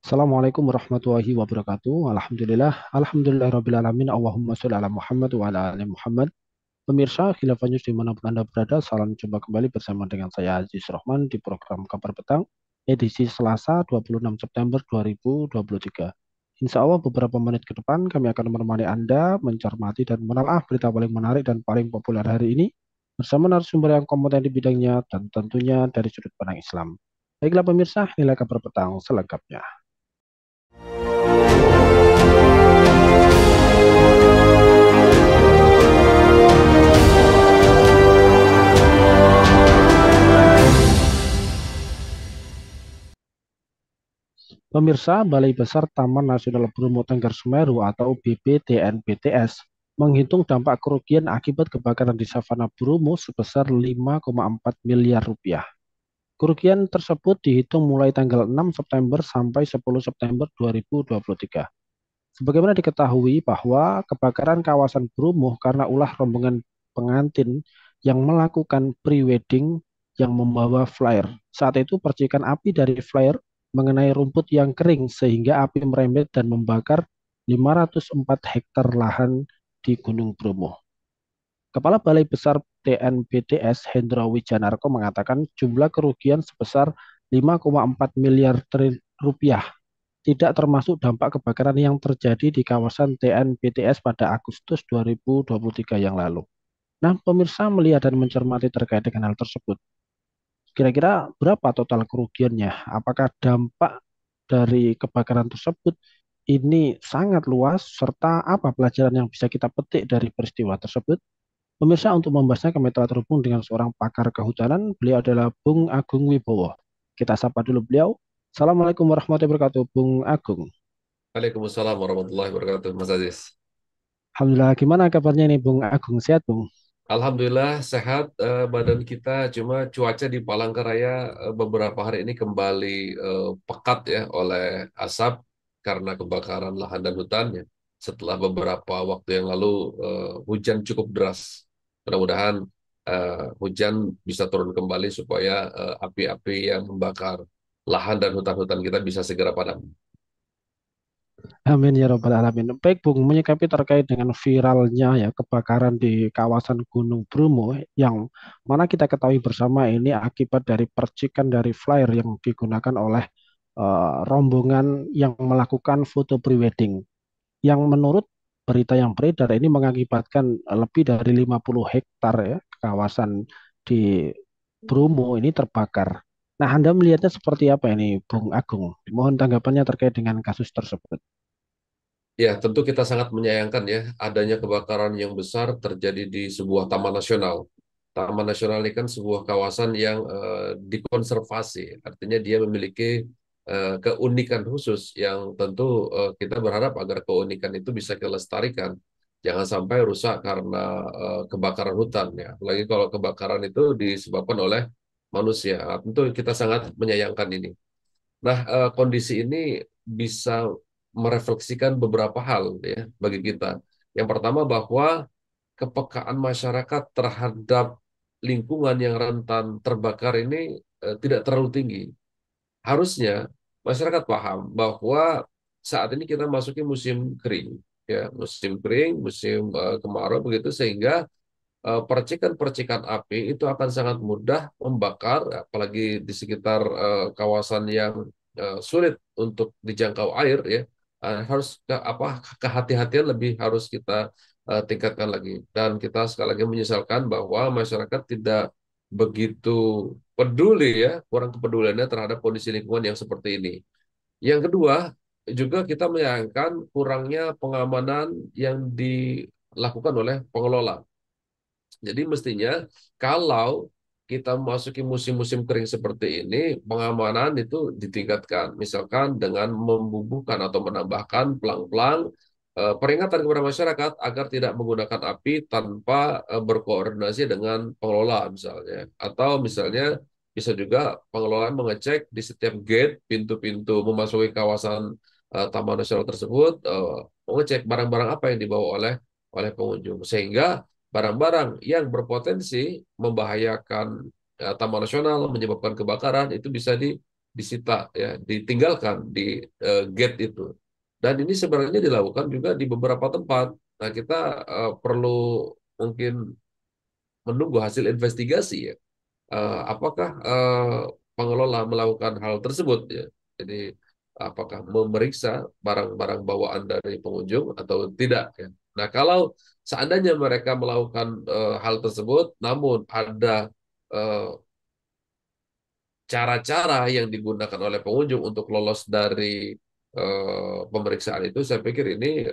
Assalamualaikum warahmatullahi wabarakatuh. Alhamdulillah, alhamdulillah alamin. Allahumma sholli ala Muhammad wa ala ali Muhammad. Pemirsa Khilafah News dimanapun Anda berada, salam jumpa kembali bersama dengan saya Aziz Rohman di program Kabar Petang, edisi Selasa 26 September 2023. Insya Allah beberapa menit ke depan kami akan menemani Anda mencermati dan menelaah berita paling menarik dan paling populer hari ini bersama narasumber yang kompeten di bidangnya dan tentunya dari sudut pandang Islam. Baiklah pemirsa, nilai kabar petang selengkapnya. Pemirsa, Balai Besar Taman Nasional Bromo Tengger Semeru atau BPTNBTS menghitung dampak kerugian akibat kebakaran di Savana Bromo sebesar 5,4 miliar rupiah. Kerugian tersebut dihitung mulai tanggal 6 September sampai 10 September 2023. Sebagaimana diketahui bahwa kebakaran kawasan Bromo karena ulah rombongan pengantin yang melakukan pre-wedding yang membawa flare. Saat itu percikan api dari flare mengenai rumput yang kering sehingga api merembet dan membakar 504 hektar lahan di Gunung Bromo. Kepala Balai Besar TNBTS Hendra Wijanarko mengatakan jumlah kerugian sebesar 5,4 miliar rupiah tidak termasuk dampak kebakaran yang terjadi di kawasan TNBTS pada Agustus 2023 yang lalu. Nah, pemirsa melihat dan mencermati terkait dengan hal tersebut. Kira-kira berapa total kerugiannya? Apakah dampak dari kebakaran tersebut ini sangat luas, serta apa pelajaran yang bisa kita petik dari peristiwa tersebut? Pemirsa, untuk membahasnya kami telah terhubung dengan seorang pakar kehutanan. Beliau adalah Bung Agung Wibowo. Kita sapa dulu beliau. Assalamualaikum warahmatullahi wabarakatuh, Bung Agung. Waalaikumsalam warahmatullahi wabarakatuh, Mas Aziz. Alhamdulillah, gimana kabarnya nih Bung Agung? Sehat, Bung? Alhamdulillah sehat badan kita, cuma cuaca di Palangkaraya beberapa hari ini kembali pekat ya oleh asap karena kebakaran lahan dan hutannya. Setelah beberapa waktu yang lalu hujan cukup deras. Mudah-mudahan hujan bisa turun kembali supaya api-api yang membakar lahan dan hutan-hutan kita bisa segera padam. Amin ya Rabbal Alamin. Baik, Bung, menyikapi terkait dengan viralnya ya kebakaran di kawasan Gunung Bromo yang mana kita ketahui bersama ini akibat dari percikan dari flare yang digunakan oleh rombongan yang melakukan foto prewedding yang menurut berita yang beredar ini mengakibatkan lebih dari 50 hektar ya kawasan di Bromo ini terbakar. Nah, Anda melihatnya seperti apa ini, Bung Agung? Mohon tanggapannya terkait dengan kasus tersebut. Ya, tentu kita sangat menyayangkan ya adanya kebakaran yang besar terjadi di sebuah taman nasional. Taman nasional ini kan sebuah kawasan yang dikonservasi, artinya dia memiliki keunikan khusus yang tentu kita berharap agar keunikan itu bisa kelestarikan. Jangan sampai rusak karena kebakaran hutan ya. Apalagi kalau kebakaran itu disebabkan oleh manusia. Tentu kita sangat menyayangkan ini. Nah, kondisi ini bisa merefleksikan beberapa hal ya bagi kita. Yang pertama bahwa kepekaan masyarakat terhadap lingkungan yang rentan terbakar ini tidak terlalu tinggi. Harusnya masyarakat paham bahwa saat ini kita masuki musim kering, ya musim kering, musim kemarau begitu sehingga percikan-percikan api itu akan sangat mudah membakar, apalagi di sekitar kawasan yang sulit untuk dijangkau air ya. Harus kehati-hatian lebih harus kita tingkatkan lagi. Dan kita sekali lagi menyesalkan bahwa masyarakat tidak begitu peduli ya, kurang kepeduliannya terhadap kondisi lingkungan yang seperti ini. Yang kedua, juga kita menyayangkan kurangnya pengamanan yang dilakukan oleh pengelola. Jadi mestinya kalau kita memasuki musim-musim kering seperti ini, pengamanan itu ditingkatkan. Misalkan dengan membubuhkan atau menambahkan pelang-pelang peringatan kepada masyarakat agar tidak menggunakan api tanpa berkoordinasi dengan pengelola misalnya. Atau misalnya bisa juga pengelola mengecek di setiap gate, pintu-pintu memasuki kawasan Taman Nasional tersebut, mengecek barang-barang apa yang dibawa oleh pengunjung. Sehingga barang-barang yang berpotensi membahayakan Taman Nasional, menyebabkan kebakaran, itu bisa disita, ya, ditinggalkan di gate itu. Dan ini sebenarnya dilakukan juga di beberapa tempat. Nah, kita perlu mungkin menunggu hasil investigasi, ya. Apakah pengelola melakukan hal tersebut, ya? Jadi apakah memeriksa barang-barang bawaan dari pengunjung atau tidak, ya? Nah, kalau seandainya mereka melakukan hal tersebut, namun ada eh, cara-cara yang digunakan oleh pengunjung untuk lolos dari pemeriksaan itu, saya pikir ini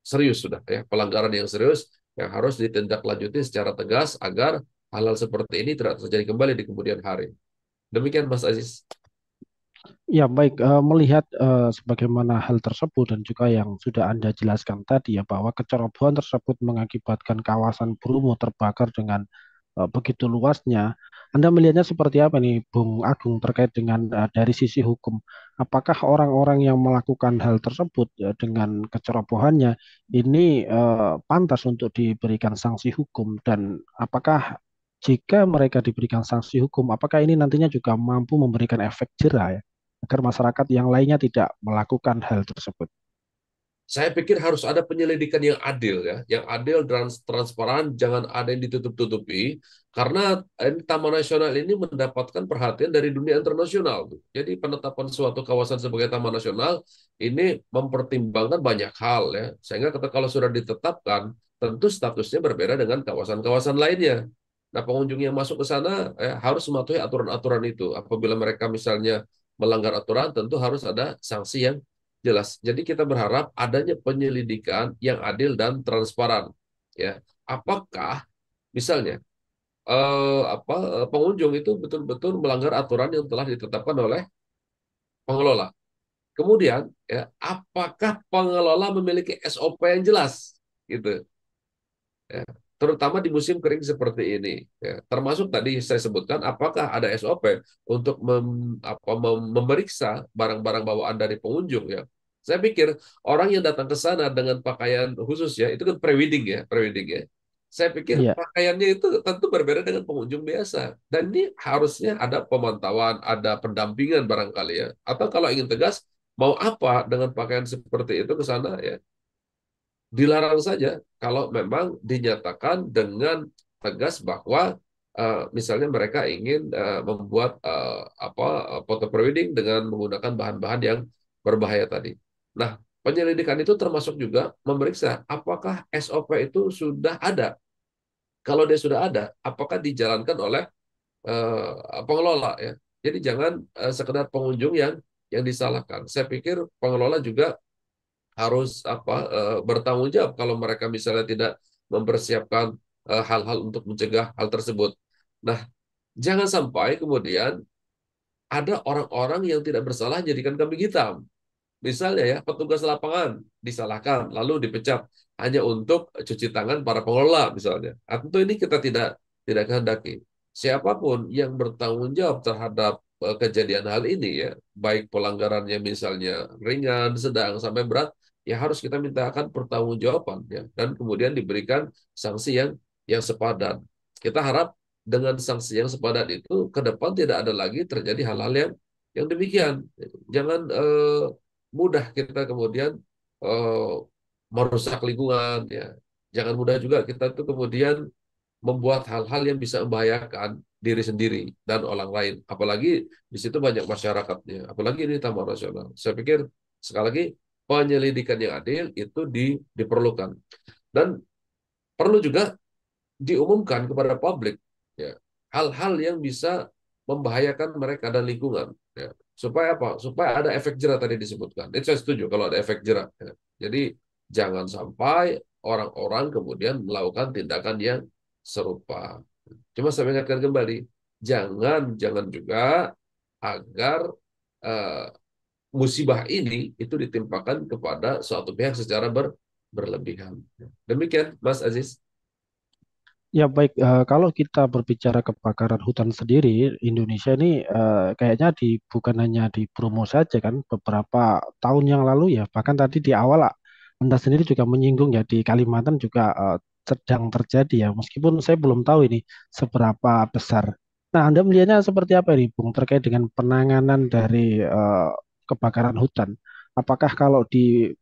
serius sudah, ya, pelanggaran yang serius yang harus ditindaklanjuti secara tegas agar hal-hal seperti ini tidak terjadi kembali di kemudian hari. Demikian, Mas Aziz. Ya, baik. Melihat sebagaimana hal tersebut dan juga yang sudah Anda jelaskan tadi ya bahwa kecerobohan tersebut mengakibatkan kawasan Bromo terbakar dengan begitu luasnya. Anda melihatnya seperti apa nih, Bung Agung, terkait dengan dari sisi hukum? Apakah orang-orang yang melakukan hal tersebut dengan kecerobohannya ini pantas untuk diberikan sanksi hukum, dan apakah jika mereka diberikan sanksi hukum, apakah ini nantinya juga mampu memberikan efek jera ya, agar masyarakat yang lainnya tidak melakukan hal tersebut? Saya pikir harus ada penyelidikan yang adil, ya, yang adil dan transparan, jangan ada yang ditutup-tutupi, karena Taman Nasional ini mendapatkan perhatian dari dunia internasional. Jadi penetapan suatu kawasan sebagai Taman Nasional ini mempertimbangkan banyak hal, ya, sehingga kalau sudah ditetapkan, tentu statusnya berbeda dengan kawasan-kawasan lainnya. Nah, pengunjung yang masuk ke sana harus mematuhi aturan-aturan itu. Apabila mereka misalnya melanggar aturan, tentu harus ada sanksi yang jelas. Jadi kita berharap adanya penyelidikan yang adil dan transparan. Ya, apakah misalnya pengunjung itu betul-betul melanggar aturan yang telah ditetapkan oleh pengelola. Kemudian, ya, apakah pengelola memiliki SOP yang jelas, gitu, ya, terutama di musim kering seperti ini, ya. Termasuk tadi saya sebutkan, apakah ada SOP untuk memeriksa barang-barang bawaan dari pengunjung, ya. Saya pikir orang yang datang ke sana dengan pakaian khusus, ya, itu kan prewedding, ya, prewedding, ya. Saya pikir Iya. pakaiannya itu tentu berbeda dengan pengunjung biasa, dan ini harusnya ada pemantauan, ada pendampingan barangkali, ya. Atau kalau ingin tegas, mau apa dengan pakaian seperti itu ke sana, ya, dilarang saja kalau memang dinyatakan dengan tegas bahwa misalnya mereka ingin membuat foto prewedding dengan menggunakan bahan-bahan yang berbahaya tadi. Nah, penyelidikan itu termasuk juga memeriksa apakah SOP itu sudah ada. Kalau dia sudah ada, apakah dijalankan oleh pengelola, ya. Jadi jangan sekedar pengunjung yang disalahkan. Saya pikir pengelola juga harus bertanggung jawab kalau mereka misalnya tidak mempersiapkan hal-hal untuk mencegah hal tersebut. Nah, jangan sampai kemudian ada orang-orang yang tidak bersalah jadikan kambing hitam. Misalnya, ya, petugas lapangan disalahkan lalu dipecat hanya untuk cuci tangan para pengelola misalnya. Tentu ini kita tidak kehendaki. Siapapun yang bertanggung jawab terhadap kejadian hal ini, ya, baik pelanggarannya misalnya ringan, sedang sampai berat, ya harus kita mintakan pertanggungjawaban, ya, dan kemudian diberikan sanksi yang sepadan. Kita harap dengan sanksi yang sepadan itu ke depan tidak ada lagi terjadi hal-hal yang demikian. Jangan mudah kita kemudian eh, merusak lingkungan, ya. Jangan mudah juga kita tuh kemudian membuat hal-hal yang bisa membahayakan diri sendiri dan orang lain. Apalagi di situ banyak masyarakatnya. Apalagi ini taman nasional. Saya pikir sekali lagi penyelidikan yang adil itu diperlukan, dan perlu juga diumumkan kepada publik, ya, hal-hal yang bisa membahayakan mereka dan lingkungan, ya. Supaya apa? Supaya ada efek jerah tadi disebutkan. Itu saya setuju kalau ada efek jerah, ya. Jadi jangan sampai orang-orang kemudian melakukan tindakan yang serupa. Cuma saya ingatkan kembali, jangan jangan juga agar eh, musibah ini itu ditimpakan kepada suatu pihak secara berlebihan. Demikian, Mas Aziz. Ya, baik. Kalau kita berbicara kebakaran hutan sendiri, Indonesia ini kayaknya bukan hanya di Bromo saja kan, beberapa tahun yang lalu ya, bahkan tadi di awal Anda sendiri juga menyinggung ya di Kalimantan juga sedang terjadi ya, meskipun saya belum tahu ini seberapa besar. Nah, Anda melihatnya seperti apa ini, Bung, terkait dengan penanganan dari kebakaran hutan? Apakah kalau di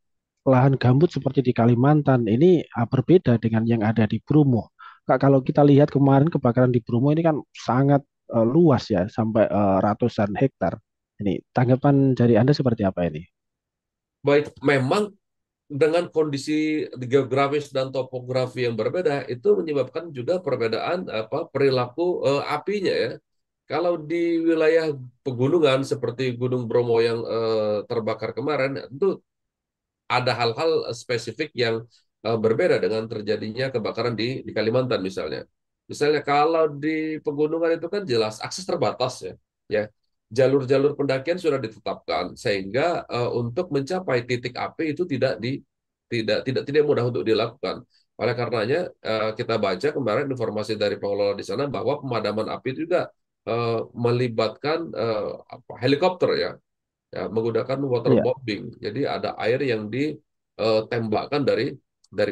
lahan gambut seperti di Kalimantan ini berbeda dengan yang ada di Bromo? Kak, kalau kita lihat kemarin kebakaran di Bromo ini kan sangat luas ya, sampai ratusan hektar. Ini tanggapan dari Anda seperti apa ini? Baik, memang dengan kondisi geografis dan topografi yang berbeda itu menyebabkan juga perbedaan perilaku apinya ya. Kalau di wilayah pegunungan seperti Gunung Bromo yang terbakar kemarin, itu ada hal-hal spesifik yang berbeda dengan terjadinya kebakaran di Kalimantan misalnya. Misalnya kalau di pegunungan itu kan jelas akses terbatas ya. Ya. Jalur-jalur pendakian sudah ditetapkan sehingga untuk mencapai titik api itu tidak mudah untuk dilakukan. Oleh karenanya kita baca kemarin informasi dari pengelola di sana bahwa pemadaman api itu juga melibatkan helikopter ya, menggunakan Iya, waterbombing. Jadi ada air yang ditembakkan dari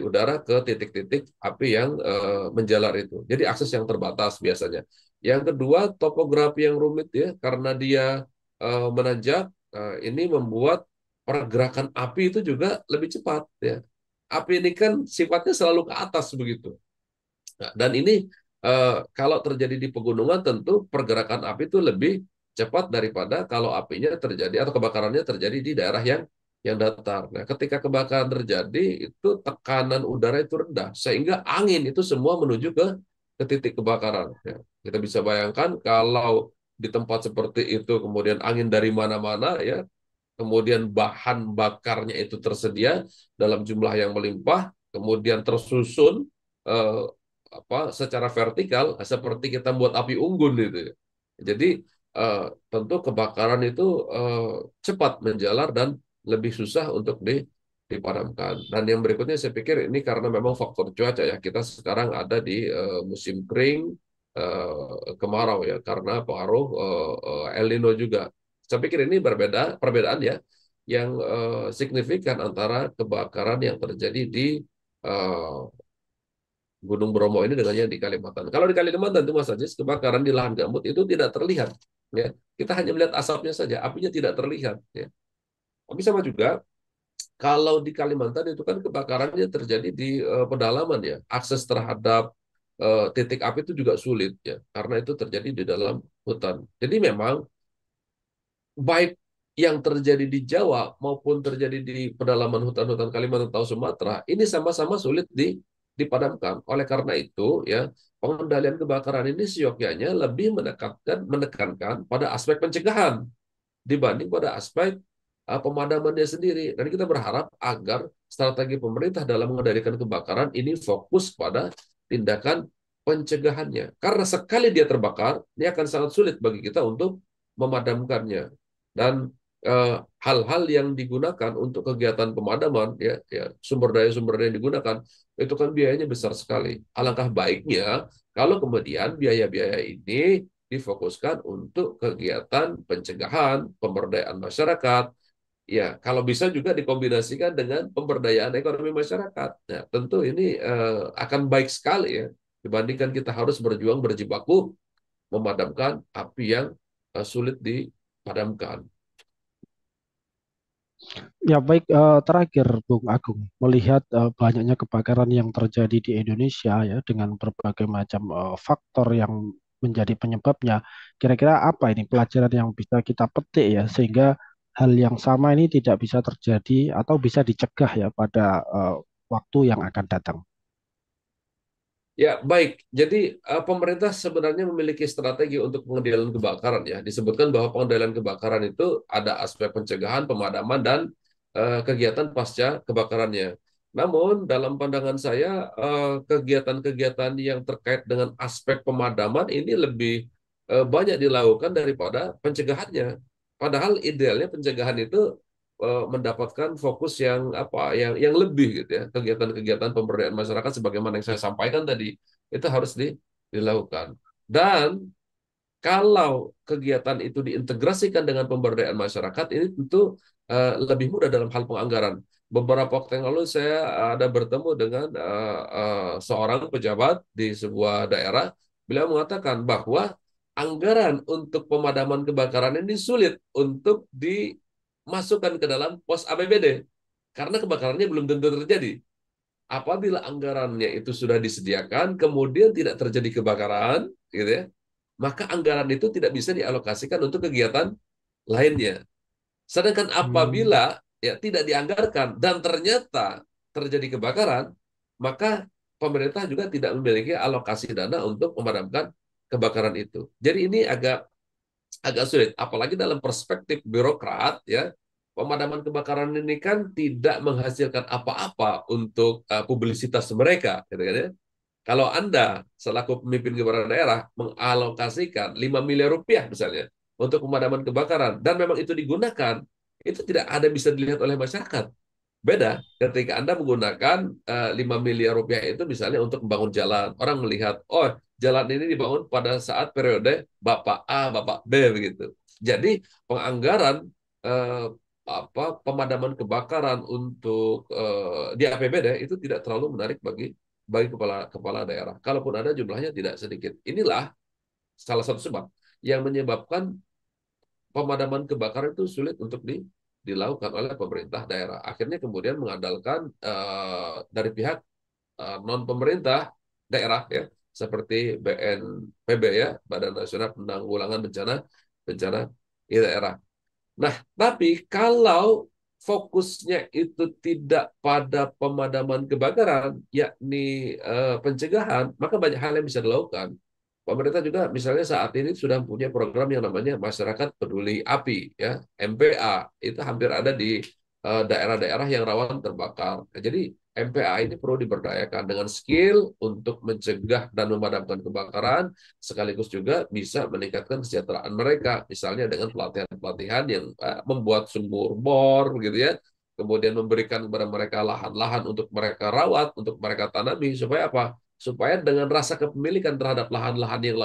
udara ke titik-titik api yang menjalar itu. Jadi akses yang terbatas biasanya. Yang kedua, topografi yang rumit ya, karena dia menanjak, ini membuat pergerakan api itu juga lebih cepat ya. Api ini kan sifatnya selalu ke atas begitu. Nah, dan ini kalau terjadi di pegunungan tentu pergerakan api itu lebih cepat daripada kalau apinya terjadi atau kebakarannya terjadi di daerah yang datar. Nah, ketika kebakaran terjadi itu tekanan udara itu rendah sehingga angin itu semua menuju ke titik kebakaran. Ya, kita bisa bayangkan kalau di tempat seperti itu kemudian angin dari mana-mana ya, kemudian bahan bakarnya itu tersedia dalam jumlah yang melimpah, kemudian tersusun eh, secara vertikal seperti kita buat api unggun gitu ya. Jadi eh, tentu kebakaran itu eh, cepat menjalar dan lebih susah untuk dipadamkan. Dan yang berikutnya saya pikir ini karena memang faktor cuaca ya. Kita sekarang ada di musim kering, kemarau ya, karena pengaruh El Nino juga. Saya pikir ini perbedaan ya yang signifikan antara kebakaran yang terjadi di eh, Gunung Bromo ini dengan yang di Kalimantan. Kalau di Kalimantan itu Mas Ajis, kebakaran di lahan gambut itu tidak terlihat. Ya, kita hanya melihat asapnya saja, apinya tidak terlihat. Ya. Tapi sama juga kalau di Kalimantan itu kan kebakarannya terjadi di pedalaman ya, akses terhadap titik api itu juga sulit ya, karena itu terjadi di dalam hutan. Jadi memang baik yang terjadi di Jawa maupun terjadi di pedalaman hutan-hutan Kalimantan atau Sumatera, ini sama-sama sulit dipadamkan. Oleh karena itu, ya pengendalian kebakaran ini seyogyanya lebih menekankan pada aspek pencegahan dibanding pada aspek pemadamannya sendiri. Dan kita berharap agar strategi pemerintah dalam mengendalikan kebakaran ini fokus pada tindakan pencegahannya. Karena sekali dia terbakar, ini akan sangat sulit bagi kita untuk memadamkannya. Dan hal-hal yang digunakan untuk kegiatan pemadaman, ya sumber daya yang digunakan itu kan biayanya besar sekali. Alangkah baiknya kalau kemudian biaya-biaya ini difokuskan untuk kegiatan pencegahan, pemberdayaan masyarakat. Ya, kalau bisa juga dikombinasikan dengan pemberdayaan ekonomi masyarakat. Nah, tentu ini akan baik sekali ya dibandingkan kita harus berjuang berjibaku memadamkan api yang sulit dipadamkan. ya baik, terakhir Bung Agung, melihat banyaknya kebakaran yang terjadi di Indonesia ya dengan berbagai macam faktor yang menjadi penyebabnya, kira-kira apa ini pelajaran yang bisa kita petik ya sehingga hal yang sama ini tidak bisa terjadi atau bisa dicegah ya pada waktu yang akan datang. Ya, baik. Jadi pemerintah sebenarnya memiliki strategi untuk pengendalian kebakaran ya. Disebutkan bahwa pengendalian kebakaran itu ada aspek pencegahan, pemadaman, dan kegiatan pasca kebakarannya. Namun, dalam pandangan saya, kegiatan-kegiatan yang terkait dengan aspek pemadaman ini lebih banyak dilakukan daripada pencegahannya. Padahal idealnya pencegahan itu mendapatkan fokus yang lebih gitu ya, kegiatan-kegiatan pemberdayaan masyarakat sebagaimana yang saya sampaikan tadi itu harus dilakukan. Dan kalau kegiatan itu diintegrasikan dengan pemberdayaan masyarakat, ini tentu lebih mudah dalam hal penganggaran. Beberapa waktu yang lalu saya ada bertemu dengan seorang pejabat di sebuah daerah. Beliau mengatakan bahwa anggaran untuk pemadaman kebakaran ini sulit untuk dimasukkan ke dalam pos APBD karena kebakarannya belum tentu terjadi. Apabila anggarannya itu sudah disediakan, kemudian tidak terjadi kebakaran, gitu ya, maka anggaran itu tidak bisa dialokasikan untuk kegiatan lainnya. Sedangkan Hmm. apabila ya tidak dianggarkan dan ternyata terjadi kebakaran, maka pemerintah juga tidak memiliki alokasi dana untuk memadamkan kebakaran itu. Jadi ini agak agak sulit, apalagi dalam perspektif birokrat ya. Pemadaman kebakaran ini kan tidak menghasilkan apa-apa untuk publisitas mereka, gitu kan ya. Kalau Anda selaku pemimpin kepala daerah mengalokasikan 5 miliar rupiah misalnya untuk pemadaman kebakaran dan memang itu digunakan, itu tidak ada bisa dilihat oleh masyarakat. Beda ketika Anda menggunakan 5 miliar rupiah itu misalnya untuk membangun jalan. Orang melihat, oh jalan ini dibangun pada saat periode Bapak A, Bapak B begitu. Jadi penganggaran eh, pemadaman kebakaran untuk di APBD itu tidak terlalu menarik bagi kepala kepala daerah. Kalaupun ada jumlahnya tidak sedikit. Inilah salah satu sebab yang menyebabkan pemadaman kebakaran itu sulit untuk dilakukan oleh pemerintah daerah. Akhirnya kemudian mengandalkan dari pihak non pemerintah daerah ya, seperti BNPB ya, Badan Nasional Penanggulangan Bencana Bencana di Daerah. Nah, tapi kalau fokusnya itu tidak pada pemadaman kebakaran, yakni pencegahan, maka banyak hal yang bisa dilakukan. Pemerintah juga misalnya saat ini sudah punya program yang namanya Masyarakat Peduli Api, ya MPA. Itu hampir ada di daerah-daerah yang rawan terbakar. Nah, jadi MPA ini perlu diberdayakan dengan skill untuk mencegah dan memadamkan kebakaran, sekaligus juga bisa meningkatkan kesejahteraan mereka, misalnya dengan pelatihan-pelatihan yang membuat sumur bor, gitu ya, kemudian memberikan kepada mereka lahan-lahan untuk mereka rawat, untuk mereka tanami, supaya apa? Supaya dengan rasa kepemilikan terhadap lahan-lahan yang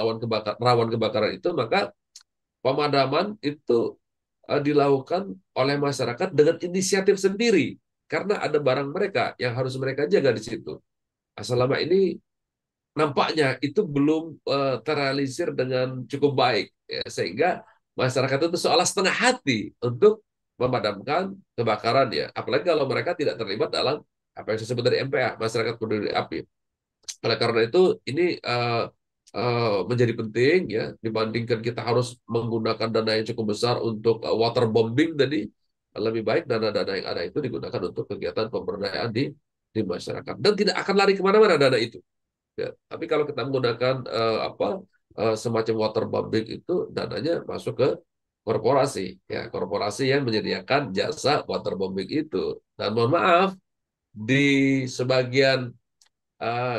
rawan kebakaran itu, maka pemadaman itu dilakukan oleh masyarakat dengan inisiatif sendiri, karena ada barang mereka yang harus mereka jaga di situ. Nah, selama ini nampaknya itu belum terrealisir dengan cukup baik ya, sehingga masyarakat itu seolah setengah hati untuk memadamkan kebakaran ya, apalagi kalau mereka tidak terlibat dalam apa yang disebut dari MPA, masyarakat peduli api. Oleh karena itu ini menjadi penting ya, dibandingkan kita harus menggunakan dana yang cukup besar untuk waterbombing tadi, lebih baik dana-dana yang ada itu digunakan untuk kegiatan pemberdayaan di masyarakat, dan tidak akan lari kemana-mana dana itu. Ya, tapi kalau kita menggunakan semacam waterbombing itu, dananya masuk ke korporasi, ya korporasi yang menyediakan jasa waterbombing itu. Dan mohon maaf, di sebagian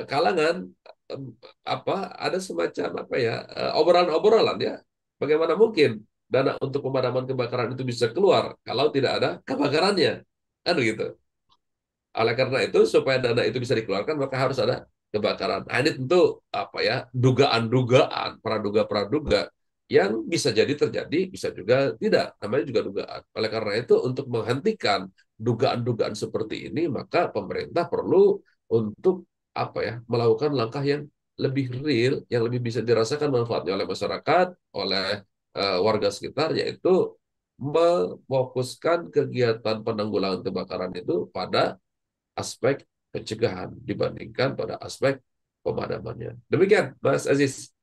kalangan eh, ada semacam obrolan-obrolan ya. Bagaimana mungkin dana untuk pemadaman kebakaran itu bisa keluar kalau tidak ada kebakarannya, kan begitu. Oleh karena itu, supaya dana itu bisa dikeluarkan, maka harus ada kebakaran. Nah, ini tentu apa ya, dugaan-dugaan, praduga-praduga yang bisa jadi terjadi, bisa juga tidak. Namanya juga dugaan. Oleh karena itu, untuk menghentikan dugaan-dugaan seperti ini, maka pemerintah perlu untuk apa ya, melakukan langkah yang lebih real, yang lebih bisa dirasakan manfaatnya oleh masyarakat, oleh warga sekitar, yaitu memfokuskan kegiatan penanggulangan kebakaran itu pada aspek pencegahan dibandingkan pada aspek pemadamannya. Demikian, Mas Aziz.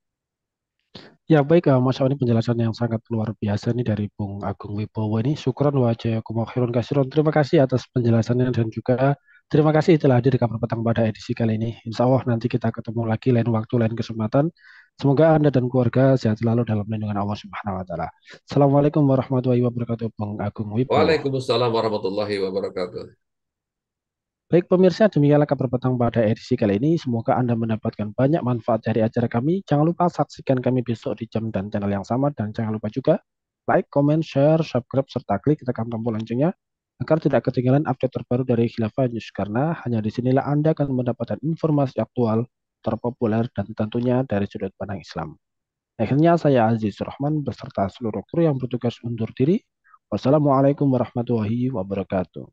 Ya baik, Mas Awan, ini penjelasan yang sangat luar biasa nih dari Bung Agung Wibowo ini. Syukron wa jazakumullahu khairan kasiron. Terima kasih atas penjelasannya dan juga terima kasih telah hadir di Kabar Petang pada edisi kali ini. Insya Allah nanti kita ketemu lagi lain waktu, lain kesempatan. Semoga Anda dan keluarga sehat selalu dalam lindungan Allah Subhanahu wa taala. Assalamualaikum warahmatullahi wabarakatuh, Bung Agung Wibowo. Waalaikumsalam warahmatullahi wabarakatuh. Baik pemirsa, demikianlah kabar petang pada edisi kali ini. Semoga Anda mendapatkan banyak manfaat dari acara kami. Jangan lupa saksikan kami besok di jam dan channel yang sama. Dan jangan lupa juga like, comment, share, subscribe, serta klik tekan tombol loncengnya agar tidak ketinggalan update terbaru dari Khilafah News. Karena hanya di sinilah Anda akan mendapatkan informasi aktual, terpopuler, dan tentunya dari sudut pandang Islam. Akhirnya saya Aziz Rahman beserta seluruh kru yang bertugas undur diri. Wassalamualaikum warahmatullahi wabarakatuh.